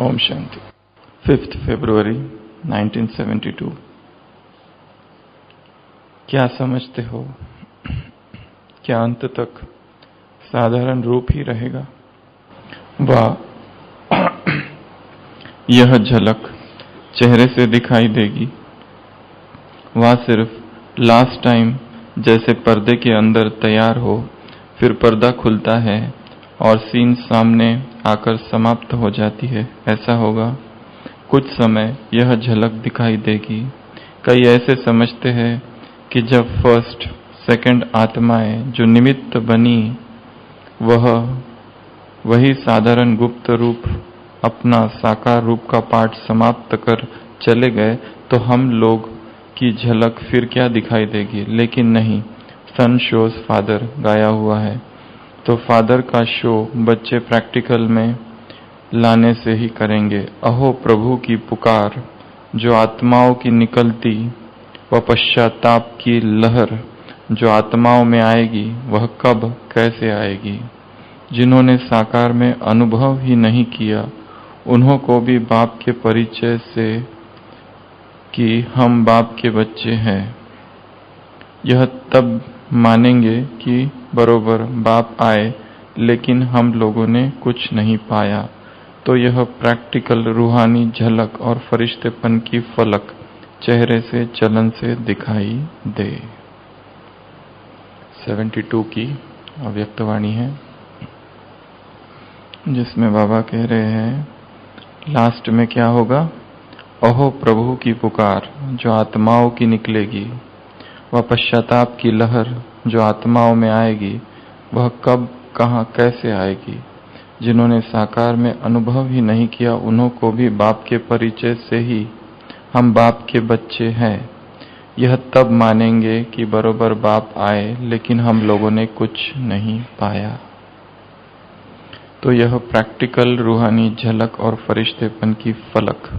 Om Shanti. 5th फरवरी 1972। क्या समझते हो, क्या अंत तक साधारण रूप ही रहेगा? वह यह झलक चेहरे से दिखाई देगी। वह सिर्फ लास्ट टाइम जैसे पर्दे के अंदर तैयार हो, फिर पर्दा खुलता है और सीन सामने आकर समाप्त हो जाती है, ऐसा होगा। कुछ समय यह झलक दिखाई देगी। कई ऐसे समझते हैं कि जब फर्स्ट सेकंड आत्माएं जो निमित्त बनी वही साधारण गुप्त रूप अपना साकार रूप का पाठ समाप्त कर चले गए, तो हम लोग की झलक फिर क्या दिखाई देगी। लेकिन नहीं, सन शोज फादर गाया हुआ है, तो फादर का शो बच्चे प्रैक्टिकल में लाने से ही करेंगे। अहो प्रभु की पुकार जो आत्माओं की निकलती व पश्चाताप की लहर जो आत्माओं में आएगी, वह कब कैसे आएगी? जिन्होंने साकार में अनुभव ही नहीं किया, उन्हों को भी बाप के परिचय से कि हम बाप के बच्चे हैं, यह तब मानेंगे कि बरोबर बाप आए, लेकिन हम लोगों ने कुछ नहीं पाया। तो यह प्रैक्टिकल रूहानी झलक और फरिश्तेपन की फलक चेहरे से चलन से दिखाई दे। 72 की अव्यक्तवाणी है, जिसमें बाबा कह रहे हैं लास्ट में क्या होगा। अहो प्रभु की पुकार जो आत्माओं की निकलेगी, वह पश्चाताप की लहर जो आत्माओं में आएगी, वह कब कहाँ कैसे आएगी? जिन्होंने साकार में अनुभव ही नहीं किया, उन्हों को भी बाप के परिचय से ही हम बाप के बच्चे हैं, यह तब मानेंगे कि बरोबर बाप आए, लेकिन हम लोगों ने कुछ नहीं पाया। तो यह प्रैक्टिकल रूहानी झलक और फरिश्तेपन की फलक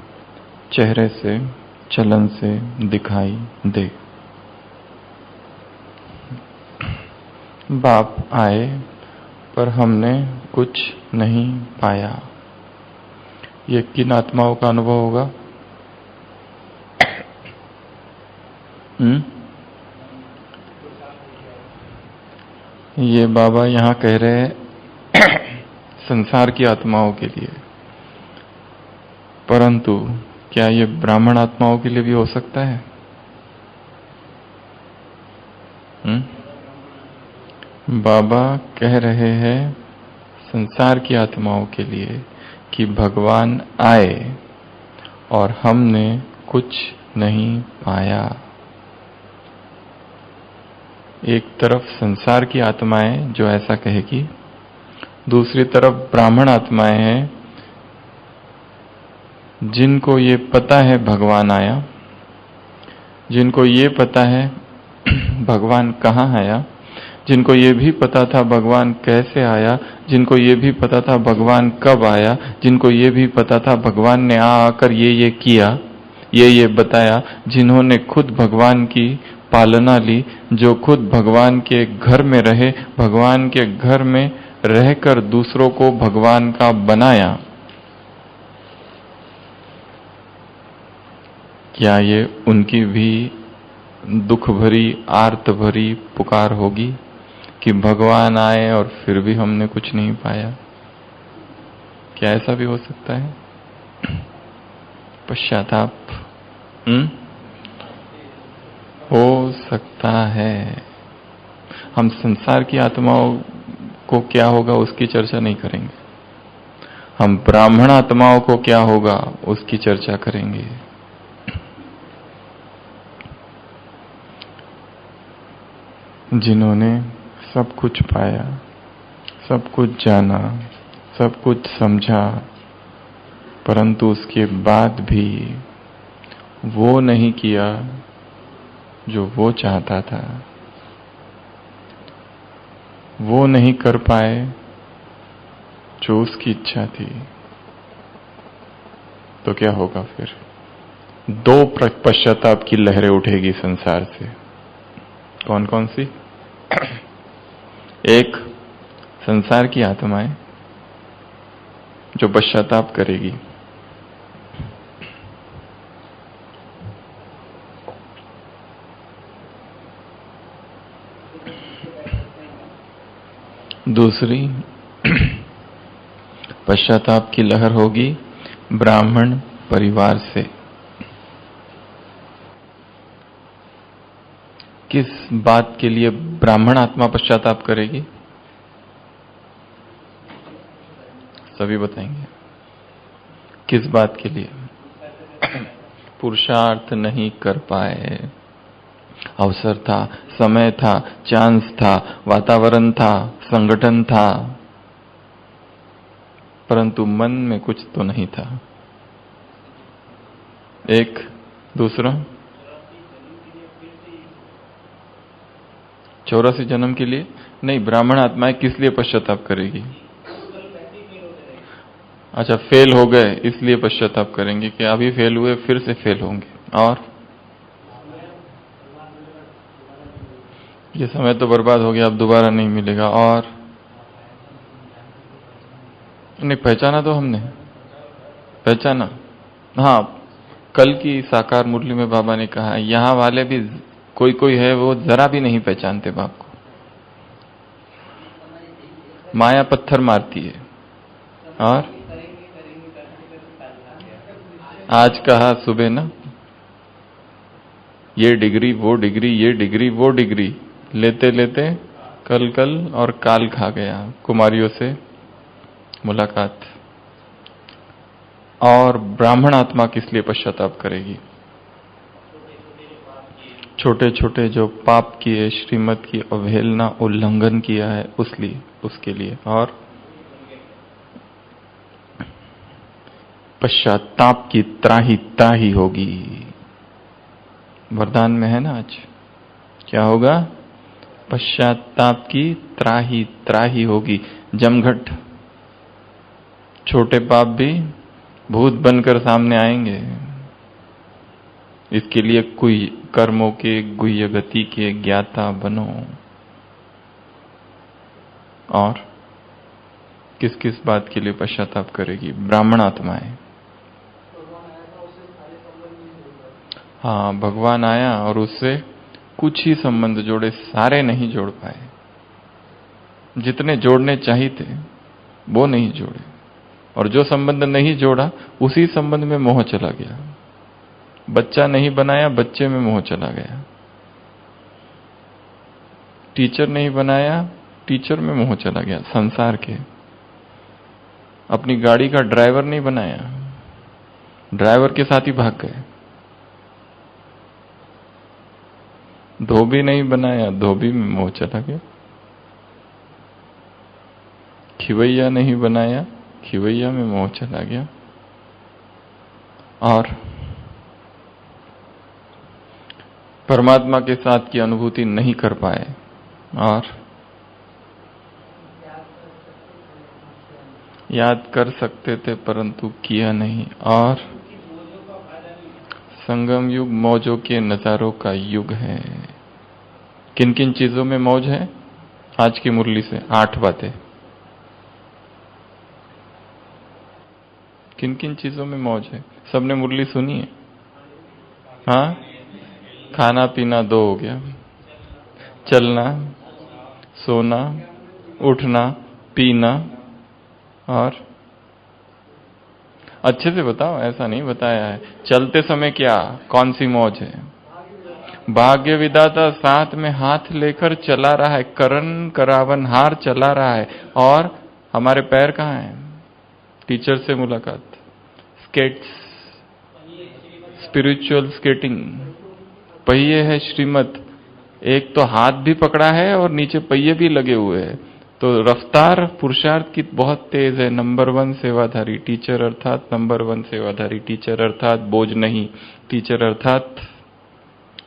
चेहरे से चलन से दिखाई दे। बाप आए पर हमने कुछ नहीं पाया। ये किन आत्माओं का अनुभव होगा? ये बाबा यहाँ कह रहे हैं संसार की आत्माओं के लिए, परंतु क्या ये ब्राह्मण आत्माओं के लिए भी हो सकता है? बाबा कह रहे हैं संसार की आत्माओं के लिए कि भगवान आए और हमने कुछ नहीं पाया। एक तरफ संसार की आत्माएं जो ऐसा कहेगी, दूसरी तरफ ब्राह्मण आत्माएं हैं जिनको ये पता है भगवान आया, जिनको ये पता है भगवान कहाँ आया, जिनको ये भी पता था भगवान कैसे आया, जिनको ये भी पता था भगवान कब आया, जिनको ये भी पता था भगवान ने आकर ये किया, ये बताया, जिन्होंने खुद भगवान की पालना ली, जो खुद भगवान के घर में रहे, भगवान के घर में रहकर दूसरों को भगवान का बनाया। क्या ये उनकी भी दुख भरी आर्त भरी पुकार होगी कि भगवान आए और फिर भी हमने कुछ नहीं पाया? क्या ऐसा भी हो सकता है? पश्चाताप हो सकता है। हम संसार की आत्माओं को क्या होगा उसकी चर्चा नहीं करेंगे, हम ब्राह्मण आत्माओं को क्या होगा उसकी चर्चा करेंगे। जिन्होंने सब कुछ पाया, सब कुछ जाना, सब कुछ समझा, परंतु उसके बाद भी वो नहीं किया जो वो चाहता था, वो नहीं कर पाए जो उसकी इच्छा थी, तो क्या होगा फिर? दो पश्चाताप की लहरें उठेगी संसार से। कौन कौन सी? एक, संसार की आत्माएं जो पश्चाताप करेगी दूसरी, पश्चाताप की लहर होगी ब्राह्मण परिवार से। किस बात के लिए ब्राह्मण आत्मा पश्चाताप करेगी? सभी बताएंगे। किस बात के लिए? पुरुषार्थ नहीं कर पाए, अवसर था, समय था, चांस था, वातावरण था, संगठन था, परंतु मन में कुछ तो नहीं था। एक दूसरा, 84 जन्म के लिए नहीं, ब्राह्मण आत्माएं किस लिए पश्चाताप करेगी? अच्छा, फेल हो गए इसलिए पश्चाताप करेंगे कि अभी फेल हुए फिर से फेल होंगे। और ये समय तो बर्बाद हो गया, अब दोबारा नहीं मिलेगा। और नहीं पहचाना तो हमने, पहचाना। हाँ, कल की साकार मुरली में बाबा ने कहा यहां वाले भी कोई कोई है वो जरा भी नहीं पहचानते बाप को, माया पत्थर मारती है। और आज कहा सुबह ना, ये डिग्री वो डिग्री, ये डिग्री वो डिग्री लेते लेते कल कल और काल खा गया। कुमारियों से मुलाकात। और ब्राह्मण आत्मा किस लिए पश्चाताप करेगी? छोटे छोटे जो पाप किए, श्रीमत की अवहेलना, उल्लंघन किया है उसके लिए। और पश्चाताप की त्राही त्राही होगी। वरदान में है ना आज, क्या होगा? पश्चाताप की त्राही त्राही होगी। जमघट, छोटे पाप भी भूत बनकर सामने आएंगे। इसके लिए कोई कर्मों के गुह्य गति के ज्ञाता बनो। और किस किस बात के लिए पश्चाताप करेगी ब्राह्मण आत्माएं? हाँ, भगवान आया और उससे कुछ ही संबंध जोड़े, सारे नहीं जोड़ पाए। जितने जोड़ने चाहिए थे वो नहीं जोड़े, और जो संबंध नहीं जोड़ा उसी संबंध में मोह चला गया। बच्चा नहीं बनाया, बच्चे में मोह चला गया। टीचर नहीं बनाया, टीचर में मोह चला गया संसार के। अपनी गाड़ी का ड्राइवर नहीं बनाया, ड्राइवर के साथ ही भाग गए। धोबी नहीं बनाया, धोबी में मोह चला गया। खिवैया नहीं बनाया, खिवैया में मोह चला गया। और परमात्मा के साथ की अनुभूति नहीं कर पाए, और याद कर सकते थे परंतु किया नहीं। और संगम युग मौजों के नजारों का युग है। किन किन चीजों में मौज है? आज की मुरली से 8 बातें। किन किन चीजों में मौज है? सबने मुरली सुनी है? हाँ, खाना पीना 2 हो गया, चलना, सोना, उठना, पीना। और अच्छे से बताओ, ऐसा नहीं बताया है। चलते समय क्या, कौन सी मौज है? भाग्य विधाता साथ में हाथ लेकर चला रहा है, करण करावन हार चला रहा है। और हमारे पैर कहाँ हैं? टीचर से मुलाकात, स्केट्स, स्पिरिचुअल स्केटिंग, पहिए है श्रीमत। एक तो हाथ भी पकड़ा है और नीचे पहिए भी लगे हुए हैं, तो रफ्तार पुरुषार्थ की बहुत तेज है। नंबर 1 सेवाधारी टीचर अर्थात नंबर 1 सेवाधारी टीचर अर्थात बोझ नहीं, टीचर अर्थात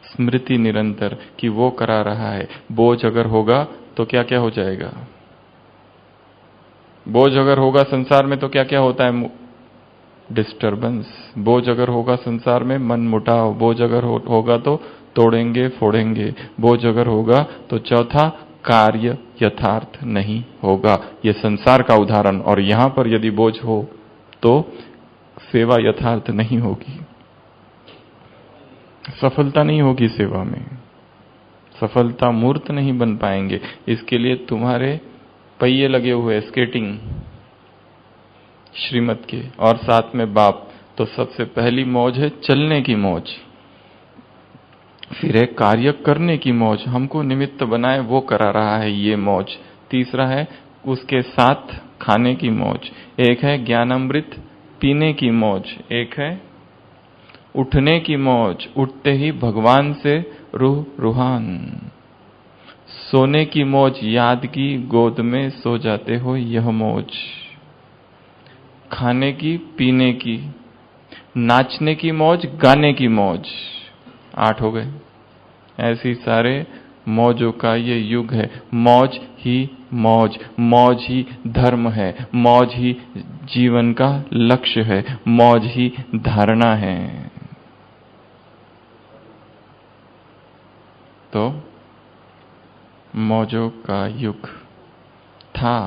स्मृति निरंतर कि वो करा रहा है। बोझ अगर होगा तो क्या क्या हो जाएगा? बोझ अगर होगा संसार में तो क्या क्या होता है? डिस्टर्बेंस। बोझ अगर होगा संसार में, मन मुटाव। बोझ अगर होगा तो तोड़ेंगे फोड़ेंगे। बोझ अगर होगा तो चौथा, कार्य यथार्थ नहीं होगा। ये संसार का उदाहरण। और यहां पर यदि बोझ हो तो सेवा यथार्थ नहीं होगी, सफलता नहीं होगी सेवा में, सफलता मूर्त नहीं बन पाएंगे। इसके लिए तुम्हारे पहिए लगे हुए स्केटिंग श्रीमत के, और साथ में बाप, तो सबसे पहली मौज है चलने की मौज, फिर है कार्य करने की मौज, हमको निमित्त बनाए वो करा रहा है ये मौज। तीसरा है उसके साथ खाने की मौज, एक है ज्ञानामृत पीने की मौज, एक है उठने की मौज, उठते ही भगवान से रूह रूहान, सोने की मौज, याद की गोद में सो जाते हो यह मौज, खाने की पीने की, नाचने की मौज, गाने की मौज, 8 हो गए। ऐसी सारे मौजों का ये युग है। मौज ही मौज, मौज ही धर्म है, मौज ही जीवन का लक्ष्य है, मौज ही धारणा है। तो मौजों का युग था,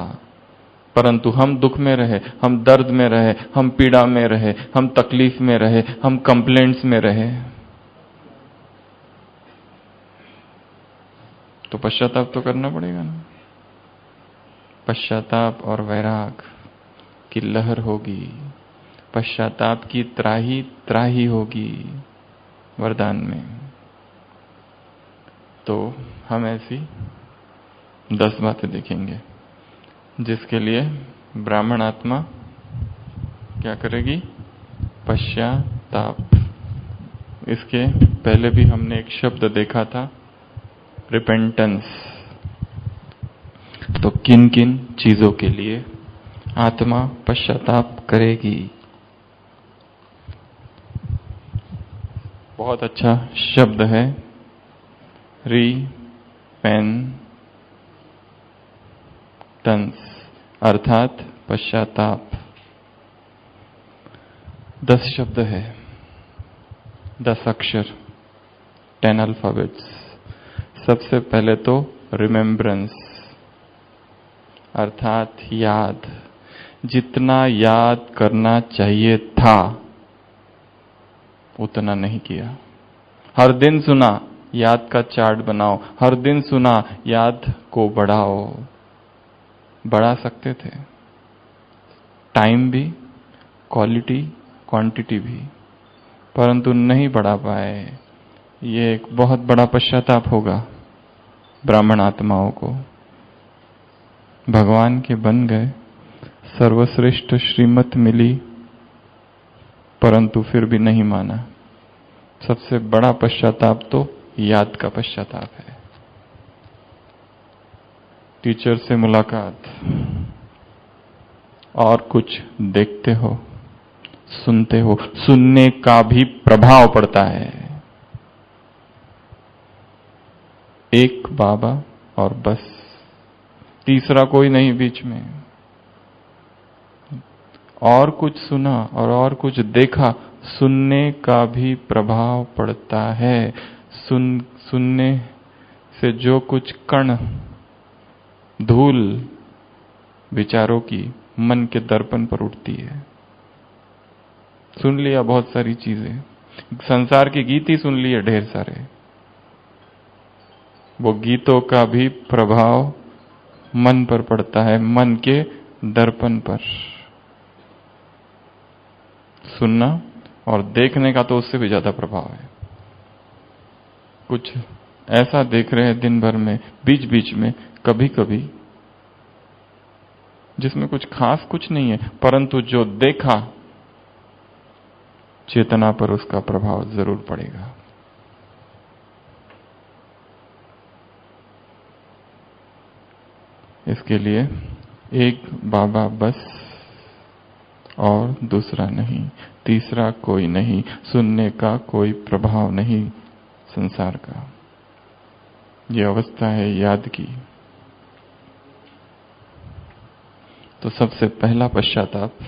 परंतु हम दुख में रहे, हम दर्द में रहे, हम पीड़ा में रहे, हम तकलीफ में रहे, हम कंप्लेंट्स में रहे, तो पश्चाताप तो करना पड़ेगा ना। पश्चाताप और वैराग की लहर होगी, पश्चाताप की त्राही त्राही होगी वरदान में। तो हम ऐसी 10 बातें देखेंगे जिसके लिए ब्राह्मण आत्मा क्या करेगी? पश्चाताप। इसके पहले भी हमने एक शब्द देखा था, रिपेंटेंस। तो किन किन चीजों के लिए आत्मा पश्चाताप करेगी? बहुत अच्छा शब्द है, रिपेंटेंस, अर्थात पश्चाताप। 10 शब्द है, 10 अक्षर, 10 अल्फाबेट्स। सबसे पहले तो रिमेम्बरेंस, अर्थात याद। जितना याद करना चाहिए था उतना नहीं किया। हर दिन सुना, याद का चार्ट बनाओ, हर दिन सुना, याद को बढ़ाओ। बढ़ा सकते थे, टाइम भी, क्वालिटी, क्वांटिटी भी, परंतु नहीं बढ़ा पाए। ये एक बहुत बड़ा पश्चाताप होगा ब्राह्मण आत्माओं को। भगवान के बन गए, सर्वश्रेष्ठ श्रीमत मिली, परंतु फिर भी नहीं माना। सबसे बड़ा पश्चाताप तो याद का पश्चाताप है। टीचर से मुलाकात, और कुछ देखते हो, सुनते हो, सुनने का भी प्रभाव पड़ता है। एक बाबा और बस, तीसरा कोई नहीं बीच में। और कुछ सुना और कुछ देखा, सुनने का भी प्रभाव पड़ता है। सुनने से जो कुछ कण, धूल विचारों की मन के दर्पण पर उठती है। सुन लिया बहुत सारी चीजें, संसार के गीत ही सुन लिए ढेर सारे, वो गीतों का भी प्रभाव मन पर पड़ता है, मन के दर्पण पर। सुनना और देखने का तो उससे भी ज्यादा प्रभाव है। कुछ ऐसा देख रहे हैं दिन भर में, बीच बीच में, कभी कभी, जिसमें कुछ खास कुछ नहीं है, परंतु जो देखा चेतना पर उसका प्रभाव जरूर पड़ेगा। इसके लिए एक बाबा बस, और दूसरा नहीं, तीसरा कोई नहीं, सुनने का कोई प्रभाव नहीं संसार का। ये अवस्था है याद की। तो सबसे पहला पश्चाताप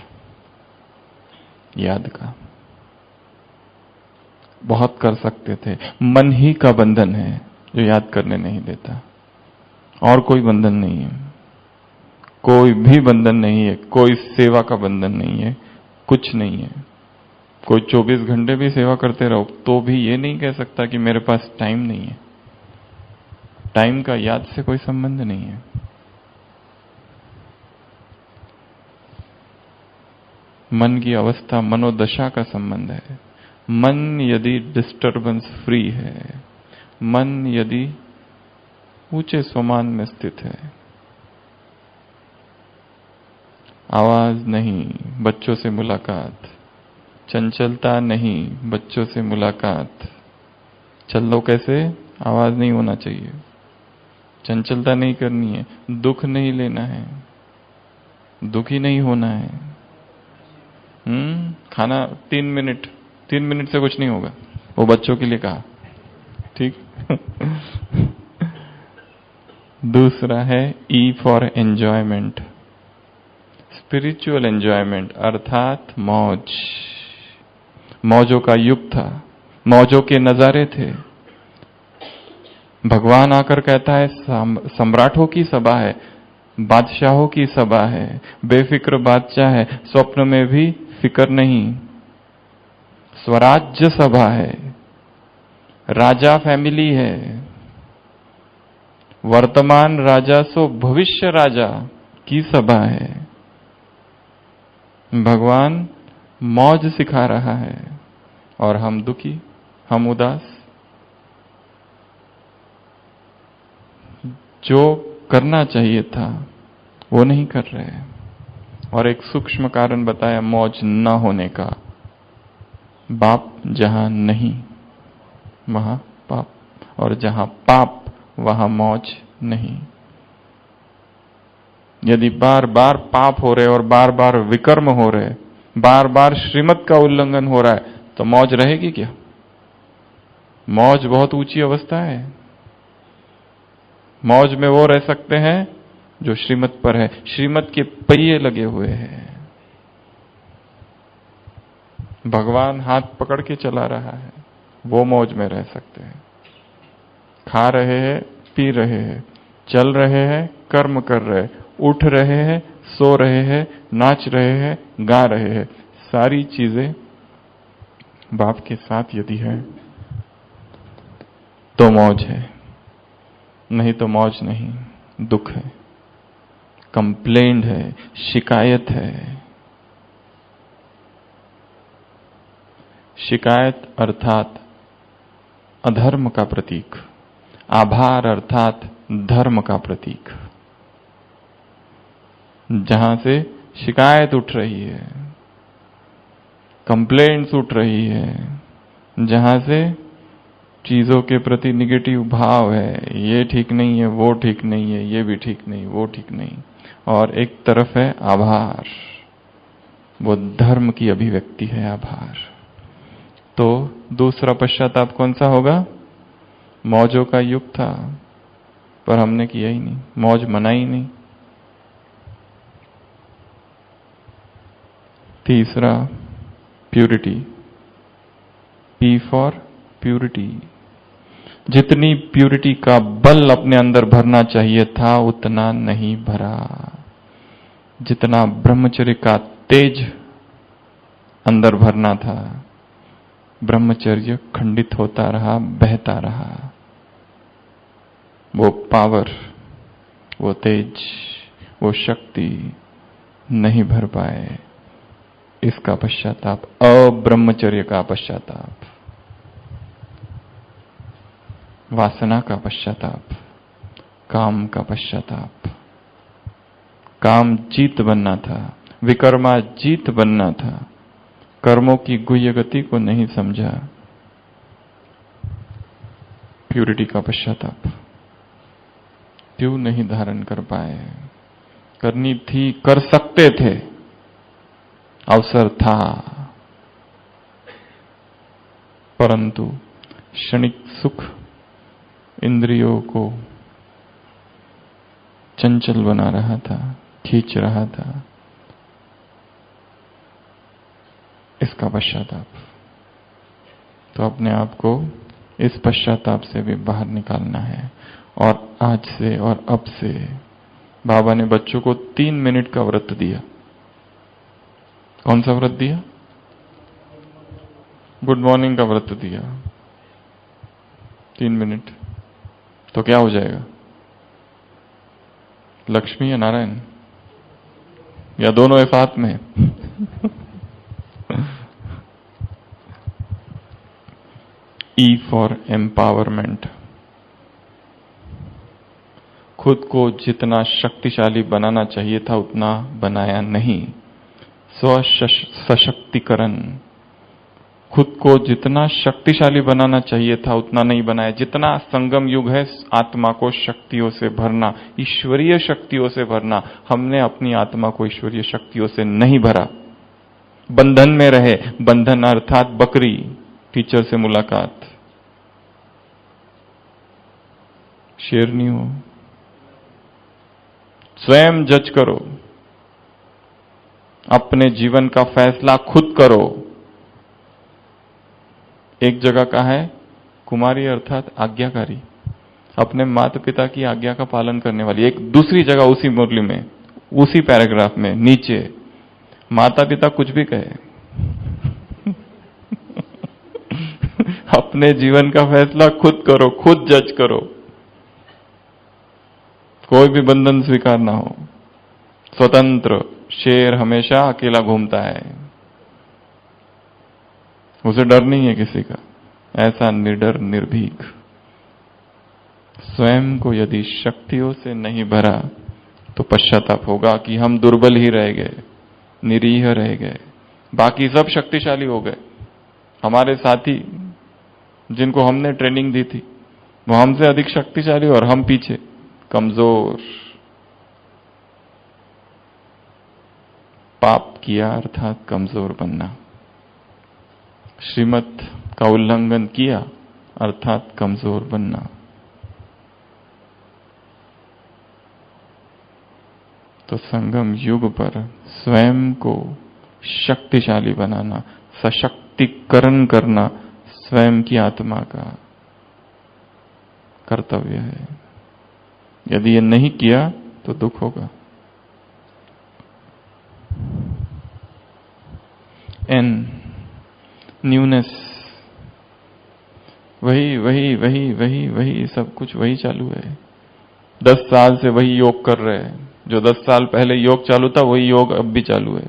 याद का। बहुत कर सकते थे, मन ही का बंधन है जो याद करने नहीं देता, और कोई बंधन नहीं है। कोई भी बंधन नहीं है, कोई सेवा का बंधन नहीं है, कुछ नहीं है। कोई 24 घंटे भी सेवा करते रहो तो भी ये नहीं कह सकता कि मेरे पास टाइम नहीं है। टाइम का याद से कोई संबंध नहीं है। मन की अवस्था मनोदशा का संबंध है। मन यदि डिस्टर्बेंस फ्री है, मन यदि ऊंचे स्वमान में स्थित है, आवाज नहीं, बच्चों से मुलाकात, चंचलता नहीं, बच्चों से मुलाकात। चल लो कैसे? आवाज नहीं होना चाहिए, चंचलता नहीं करनी है, दुख नहीं लेना है, दुखी नहीं होना है। खाना 3 मिनट से कुछ नहीं होगा, वो बच्चों के लिए कहा, ठीक। दूसरा है E for enjoyment, spiritual enjoyment, अर्थात मौज। मौजों का युग था, मौजों के नजारे थे। भगवान आकर कहता है सम्राटों की सभा है, बादशाहों की सभा है, बेफिक्र बादशाह है, स्वप्न में भी फिक्र नहीं, स्वराज्य सभा है, राजा फैमिली है, वर्तमान राजा सो भविष्य राजा की सभा है। भगवान मौज सिखा रहा है और हम दुखी, हम उदास। जो करना चाहिए था वो नहीं कर रहे। और एक सूक्ष्म कारण बताया मौज न होने का, बाप जहां नहीं वहां पाप, और जहां पाप वहां मौज नहीं। यदि बार बार पाप हो रहे और बार बार विकर्म हो रहे, बार बार श्रीमत का उल्लंघन हो रहा है, तो मौज रहेगी क्या? मौज बहुत ऊंची अवस्था है। मौज में वो रह सकते हैं जो श्रीमत पर है, श्रीमत के पहिए लगे हुए हैं। भगवान हाथ पकड़ के चला रहा है, वो मौज में रह सकते हैं। खा रहे हैं, पी रहे हैं, चल रहे हैं, कर्म कर रहे हैं, उठ रहे हैं, सो रहे हैं, नाच रहे हैं, गा रहे हैं, सारी चीजें बाप के साथ यदि है तो मौज है, नहीं तो मौज नहीं, दुख है, कंप्लेंट है, शिकायत है। शिकायत अर्थात अधर्म का प्रतीक, आभार अर्थात धर्म का प्रतीक। जहां से शिकायत उठ रही है, कंप्लेंट्स उठ रही है, जहां से चीजों के प्रति निगेटिव भाव है, ये ठीक नहीं है, वो ठीक नहीं है, ये भी ठीक नहीं, वो ठीक नहीं, और एक तरफ है आभार, वो धर्म की अभिव्यक्ति है आभार। तो दूसरा पश्चाताप कौन सा होगा? मौजों का युग था पर हमने किया ही नहीं, मौज मनाई नहीं। तीसरा प्यूरिटी, पी फॉर प्यूरिटी। जितनी प्यूरिटी का बल अपने अंदर भरना चाहिए था उतना नहीं भरा। जितना ब्रह्मचर्य का तेज अंदर भरना था, ब्रह्मचर्य खंडित होता रहा, बहता रहा। वो पावर, वो तेज, वो शक्ति नहीं भर पाए। इसका पश्चाताप, अब्रह्मचर्य का पश्चाताप, वासना का पश्चाताप, काम का पश्चाताप। काम जीत बनना था, विकर्मा जीत बनना था, कर्मों की गुह्य गति को नहीं समझा। प्यूरिटी का पश्चाताप, क्यों नहीं धारण कर पाए? करनी थी, कर सकते थे, अवसर था, परंतु क्षणिक सुख इंद्रियों को चंचल बना रहा था, खींच रहा था। इसका पश्चाताप। तो अपने आप को इस पश्चाताप से भी बाहर निकालना है। और आज से और अब से बाबा ने बच्चों को 3 मिनट का व्रत दिया। कौन सा व्रत दिया? गुड मॉर्निंग का व्रत दिया। 3 मिनट तो क्या हो जाएगा? लक्ष्मी या नारायण या दोनों एक साथ में? E for empowerment. खुद को जितना शक्तिशाली बनाना चाहिए था उतना बनाया नहीं। स्व सशक्तिकरण। खुद को जितना शक्तिशाली बनाना चाहिए था उतना नहीं बनाया। जितना संगम युग है आत्मा को शक्तियों से भरना, ईश्वरीय शक्तियों से भरना, हमने अपनी आत्मा को ईश्वरीय शक्तियों से नहीं भरा। बंधन में रहे। बंधन अर्थात बकरी, टीचर से मुलाकात, शेरनी हो। स्वयं जज करो, अपने जीवन का फैसला खुद करो। एक जगह का है कुमारी अर्थात आज्ञाकारी, अपने माता पिता की आज्ञा का पालन करने वाली। एक दूसरी जगह उसी मुरली में, उसी पैराग्राफ में नीचे, माता पिता कुछ भी कहे अपने जीवन का फैसला खुद करो, खुद जज करो, कोई भी बंधन स्वीकार ना हो। स्वतंत्र शेर हमेशा अकेला घूमता है, उसे डर नहीं है किसी का। ऐसा निडर निर्भीक। स्वयं को यदि शक्तियों से नहीं भरा तो पश्चाताप होगा कि हम दुर्बल ही रह गए, निरीह रह गए। बाकी सब शक्तिशाली हो गए। हमारे साथी जिनको हमने ट्रेनिंग दी थी वो हमसे अधिक शक्तिशाली और हम पीछे कमजोर। पाप किया अर्थात कमजोर बनना। श्रीमत का उल्लंघन किया अर्थात कमजोर बनना। तो संगम युग पर स्वयं को शक्तिशाली बनाना, सशक्तिकरण करना स्वयं की आत्मा का कर्तव्य है। यदि ये नहीं किया तो दुख होगा। An newness. वही सब कुछ वही चालू है। 10 साल से वही योग कर रहे हैं। जो 10 साल पहले योग चालू था वही योग अब भी चालू है।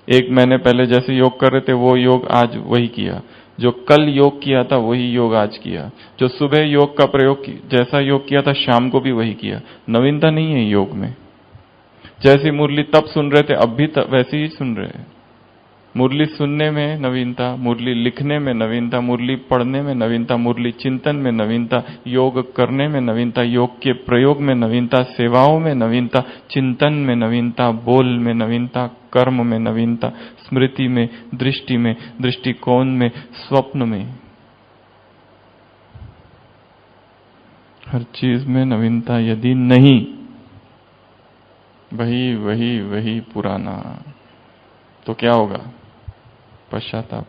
1 महीने पहले जैसे योग कर रहे थे वो योग आज वही किया। जो कल योग किया था वही योग आज किया। जो सुबह योग का प्रयोग जैसा योग किया था शाम को भी वही किया। नवीनता नहीं है योग में। जैसी मुरली तब सुन रहे थे अब भी वैसी ही सुन रहे हैं। मुरली सुनने में नवीनता, मुरली लिखने में नवीनता, मुरली पढ़ने में नवीनता, मुरली चिंतन में नवीनता, योग करने में नवीनता, योग के प्रयोग में नवीनता, सेवाओं में नवीनता, चिंतन में नवीनता, बोल में नवीनता, कर्म में नवीनता, स्मृति में, दृष्टि में, दृष्टिकोण में, स्वप्न में, हर चीज में नवीनता। यदि नहीं, वही पुराना, तो क्या होगा? पश्चाताप।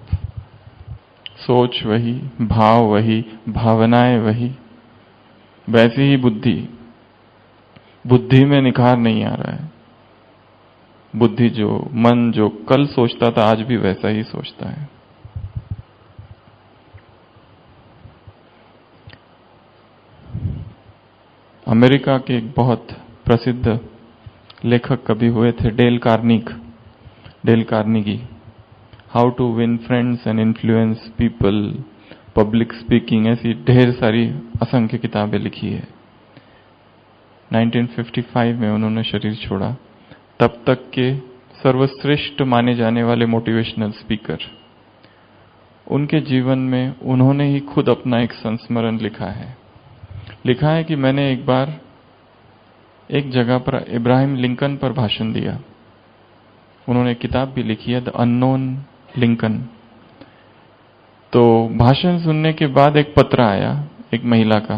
सोच वही, भाव वही, भावनाएं वही, वैसी ही बुद्धि। बुद्धि में निखार नहीं आ रहा है। बुद्धि मन जो कल सोचता था आज भी वैसा ही सोचता है। अमेरिका के एक बहुत प्रसिद्ध लेखक कवि हुए थे Dale Carnegie. How to win friends and influence people, public speaking, ऐसी ढेर सारी असंख्य किताबें लिखी है। 1955 में उन्होंने शरीर छोड़ा। तब तक के सर्वश्रेष्ठ माने जाने वाले मोटिवेशनल स्पीकर। उनके जीवन में उन्होंने ही खुद अपना एक संस्मरण लिखा है कि मैंने एक बार एक जगह पर इब्राहिम लिंकन पर भाषण दिया। उन्होंने किताब भी लिखी है द अननोन लिंकन। तो भाषण सुनने के बाद एक पत्र आया एक महिला का।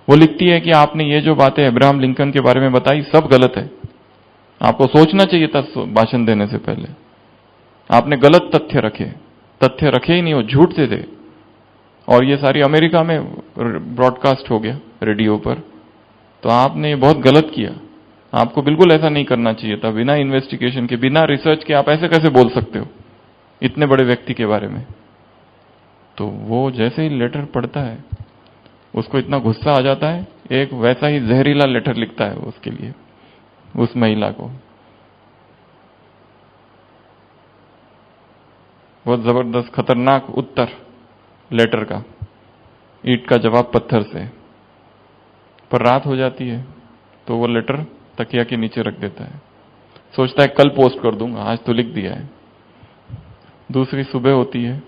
वो लिखती है कि आपने ये जो बातें इब्राहिम लिंकन के बारे में बताई सब गलत है। आपको सोचना चाहिए था भाषण देने से पहले। आपने गलत तथ्य रखे ही नहीं, वो झूठ थे। और ये सारी अमेरिका में ब्रॉडकास्ट हो गया रेडियो पर। तो आपने ये बहुत गलत किया। आपको बिल्कुल ऐसा नहीं करना चाहिए था। बिना इन्वेस्टिगेशन के, बिना रिसर्च के आप ऐसे कैसे बोल सकते हो इतने बड़े व्यक्ति के बारे में? तो वो जैसे ही लेटर पढ़ता है उसको इतना गुस्सा आ जाता है, एक वैसा ही जहरीला लेटर लिखता है उसके लिए, उस महिला को। बहुत जबरदस्त खतरनाक उत्तर लेटर का। ईंट का जवाब पत्थर से। पर रात हो जाती है तो वो लेटर तकिया के नीचे रख देता है, सोचता है कल पोस्ट कर दूंगा, आज तो लिख दिया है। दूसरी सुबह होती है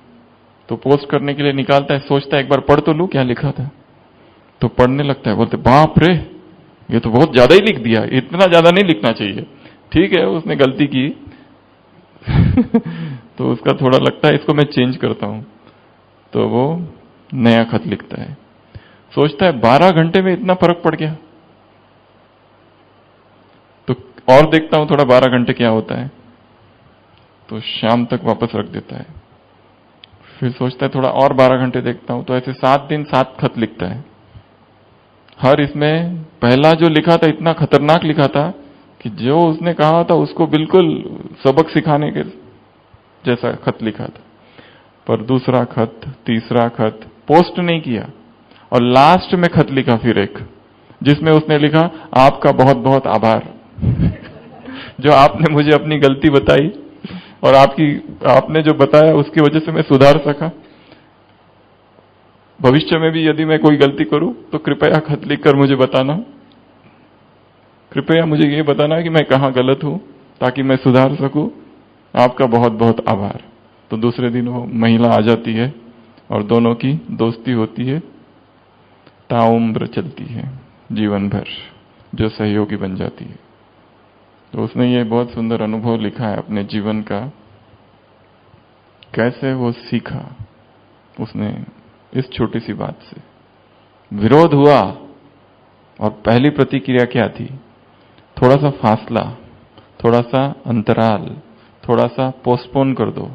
तो पोस्ट करने के लिए निकालता है, सोचता है एक बार पढ़ तो लूं क्या लिखा था। तो पढ़ने लगता है, बोलते बाप रे ये तो बहुत ज्यादा ही लिख दिया, इतना ज्यादा नहीं लिखना चाहिए। ठीक है उसने गलती की तो उसका थोड़ा लगता है इसको मैं चेंज करता हूं, तो वो नया खत लिखता है। सोचता है 12 घंटे में इतना फर्क पड़ गया, तो और देखता हूं थोड़ा 12 घंटे क्या होता है, तो शाम तक वापस रख देता है। फिर सोचता है थोड़ा और 12 घंटे देखता हूं, तो ऐसे 7 दिन 7 खत लिखता है। हर इसमें पहला जो लिखा था इतना खतरनाक लिखा था कि जो उसने कहा था उसको बिल्कुल सबक सिखाने के जैसा खत लिखा था। पर दूसरा खत, तीसरा खत पोस्ट नहीं किया, और लास्ट में खत लिखा फिर एक, जिसमें उसने लिखा आपका बहुत बहुत आभार जो आपने मुझे अपनी गलती बताई और आपने जो बताया उसकी वजह से मैं सुधार सका। भविष्य में भी यदि मैं कोई गलती करूं तो कृपया खत लिखकर मुझे बताना, कृपया मुझे ये बताना कि मैं कहां गलत हूं ताकि मैं सुधार सकूं। आपका बहुत बहुत आभार। तो दूसरे दिन वो महिला आ जाती है और दोनों की दोस्ती होती है, ताउम्र चलती है जीवन भर, जो सहयोगी बन जाती है। तो उसने ये बहुत सुंदर अनुभव लिखा है अपने जीवन का, कैसे वो सीखा उसने इस छोटी सी बात से। विरोध हुआ और पहली प्रतिक्रिया क्या थी? थोड़ा सा फासला, थोड़ा सा अंतराल, थोड़ा सा पोस्टपोन कर दो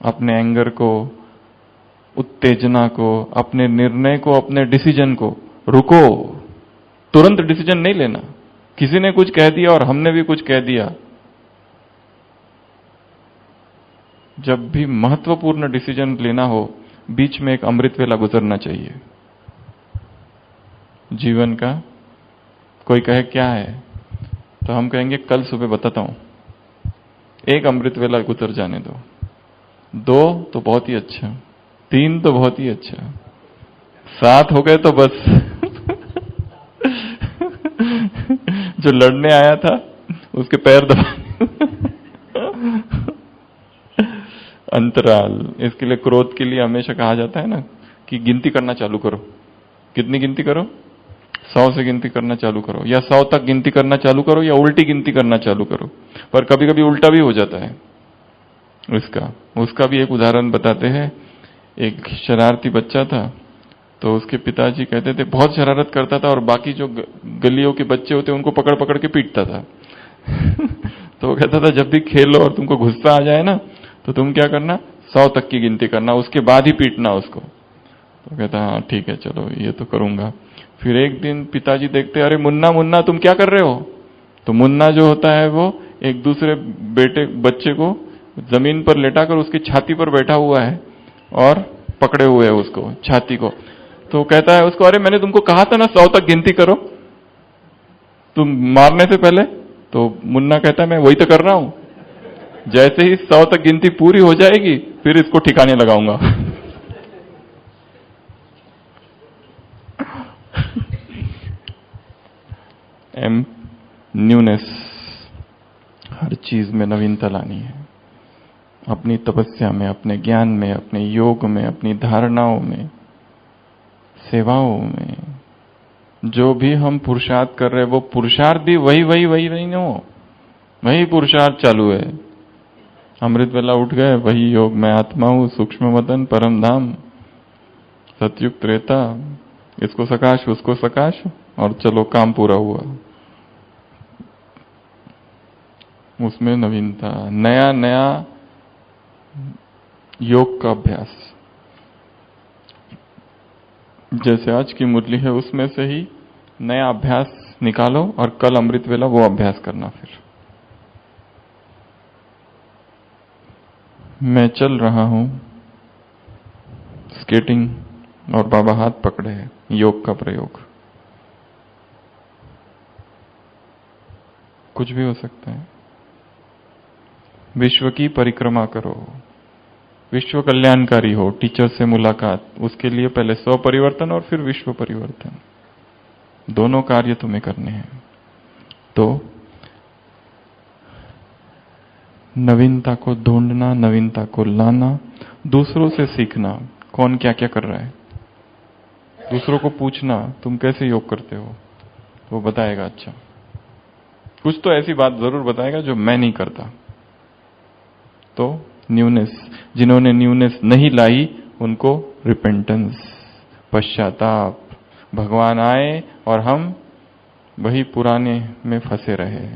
अपने एंगर को, उत्तेजना को, अपने निर्णय को, अपने डिसीजन को। रुको, तुरंत डिसीजन नहीं लेना। किसी ने कुछ कह दिया और हमने भी कुछ कह दिया। जब भी महत्वपूर्ण डिसीजन लेना हो, बीच में एक अमृत वेला गुजरना चाहिए जीवन का। कोई कहे क्या है, तो हम कहेंगे कल सुबह बताता हूं। एक अमृत वेला गुजर जाने दो, 2 तो बहुत ही अच्छा, 3 तो बहुत ही अच्छा, 7 हो गए तो बस जो लड़ने आया था उसके पैर दबा अंतराल। इसके लिए, क्रोध के लिए हमेशा कहा जाता है ना कि गिनती करना चालू करो। कितनी गिनती करो? 100 से गिनती करना चालू करो, या 100 तक गिनती करना चालू करो, या उल्टी गिनती करना चालू करो। पर कभी कभी उल्टा भी हो जाता है उसका भी एक उदाहरण बताते हैं। एक शरारती बच्चा था, तो उसके पिताजी कहते थे, बहुत शरारत करता था और बाकी जो गलियों के बच्चे होते उनको पकड़ पकड़ के पीटता था तो वो कहता था जब भी खेलो और तुमको गुस्सा आ जाए ना, तो तुम क्या करना, 100 तक की गिनती करना, उसके बाद ही पीटना उसको। तो कहता हाँ ठीक है चलो ये तो करूंगा। फिर एक दिन पिताजी देखते, अरे मुन्ना मुन्ना तुम क्या कर रहे हो? तो मुन्ना जो होता है वो एक दूसरे बच्चे को जमीन पर लेटाकर उसकी छाती पर बैठा हुआ है और पकड़े हुए है उसको, छाती को। तो कहता है उसको, अरे मैंने तुमको कहा था ना 100 तक गिनती करो तुम मारने से पहले। तो मुन्ना कहता है मैं वही तो कर रहा हूं, जैसे ही 100 तक गिनती पूरी हो जाएगी फिर इसको ठिकाने लगाऊंगा न्यूनेस, हर चीज में नवीनता लानी है। अपनी तपस्या में, अपने ज्ञान में, अपने योग में, अपनी धारणाओं में, सेवाओं में, जो भी हम पुरुषार्थ कर रहे हैं वो पुरुषार्थ भी वही नहीं हो, वही पुरुषार्थ चालू है। अमृत वेला उठ गए, वही योग, मैं आत्मा हूं, सूक्ष्म वतन, परम धाम, सतयुग त्रेता, इसको सकाश उसको सकाश, और चलो काम पूरा हुआ। उसमें नवीनता, नया नया योग का अभ्यास। जैसे आज की मुरली है उसमें से ही नया अभ्यास निकालो और कल अमृत वेला वो अभ्यास करना। फिर मैं चल रहा हूं स्केटिंग और बाबा हाथ पकड़े है, योग का प्रयोग। कुछ भी हो सकता है। विश्व की परिक्रमा करो, विश्व कल्याणकारी हो, टीचर से मुलाकात, उसके लिए पहले स्व परिवर्तन और फिर विश्व परिवर्तन, दोनों कार्य तुम्हें करने हैं। तो नवीनता को ढूंढना, नवीनता को लाना, दूसरों से सीखना कौन क्या क्या कर रहा है, दूसरों को पूछना तुम कैसे योग करते हो, वो बताएगा। अच्छा, कुछ तो ऐसी बात जरूर बताएगा जो मैं नहीं करता। तो न्यूनेस, जिन्होंने न्यूनेस नहीं लाई उनको रिपेंटेंस, पश्चाताप। भगवान आए और हम वही पुराने में फंसे रहे।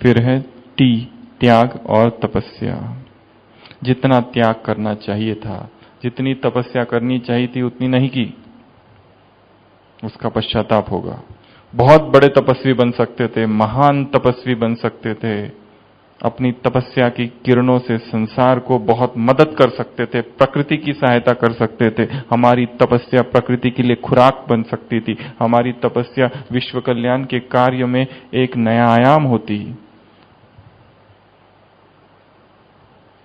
फिर है टी, त्याग और तपस्या। जितना त्याग करना चाहिए था, जितनी तपस्या करनी चाहिए थी, उतनी नहीं की, उसका पश्चाताप होगा। बहुत बड़े तपस्वी बन सकते थे, महान तपस्वी बन सकते थे, अपनी तपस्या की किरणों से संसार को बहुत मदद कर सकते थे, प्रकृति की सहायता कर सकते थे। हमारी तपस्या प्रकृति के लिए खुराक बन सकती थी, हमारी तपस्या विश्व कल्याण के कार्य में एक नया आयाम होती,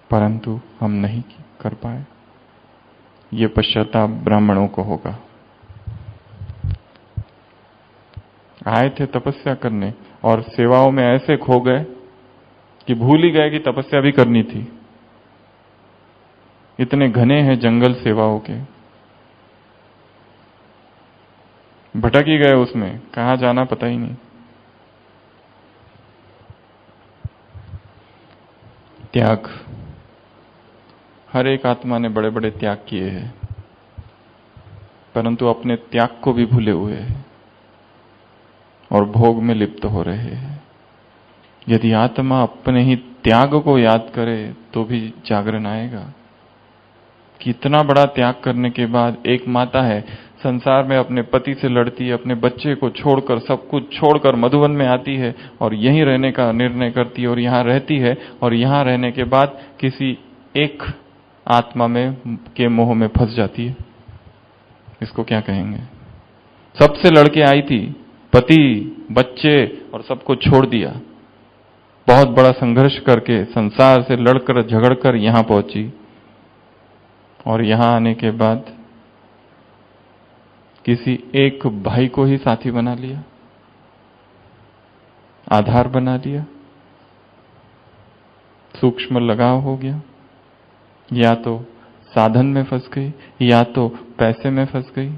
परंतु हम नहीं कर पाए। ये पश्चाताप ब्राह्मणों को होगा। आए थे तपस्या करने और सेवाओं में ऐसे खो गए कि भूल ही गए कि तपस्या भी करनी थी। इतने घने हैं जंगल सेवाओं के, भटक ही गए उसमें, कहां जाना पता ही नहीं। त्याग, हर एक आत्मा ने बड़े बड़े त्याग किए हैं, परंतु अपने त्याग को भी भूले हुए हैं और भोग में लिप्त हो रहे हैं। यदि आत्मा अपने ही त्याग को याद करे तो भी जागरण आएगा। कितना बड़ा त्याग करने के बाद एक माता है, संसार में अपने पति से लड़ती है, अपने बच्चे को छोड़कर, सब कुछ छोड़कर मधुवन में आती है और यहीं रहने का निर्णय करती है और यहां रहती है, और यहां रहने के बाद किसी एक आत्मा में के मोह में फंस जाती है। इसको क्या कहेंगे? सबसे लड़के आई थी, पति, बच्चे और सबको छोड़ दिया, बहुत बड़ा संघर्ष करके संसार से लड़कर झगड़कर यहां पहुंची, और यहां आने के बाद किसी एक भाई को ही साथी बना लिया, आधार बना लिया, सूक्ष्म लगाव हो गया। या तो साधन में फंस गई, या तो पैसे में फंस गई,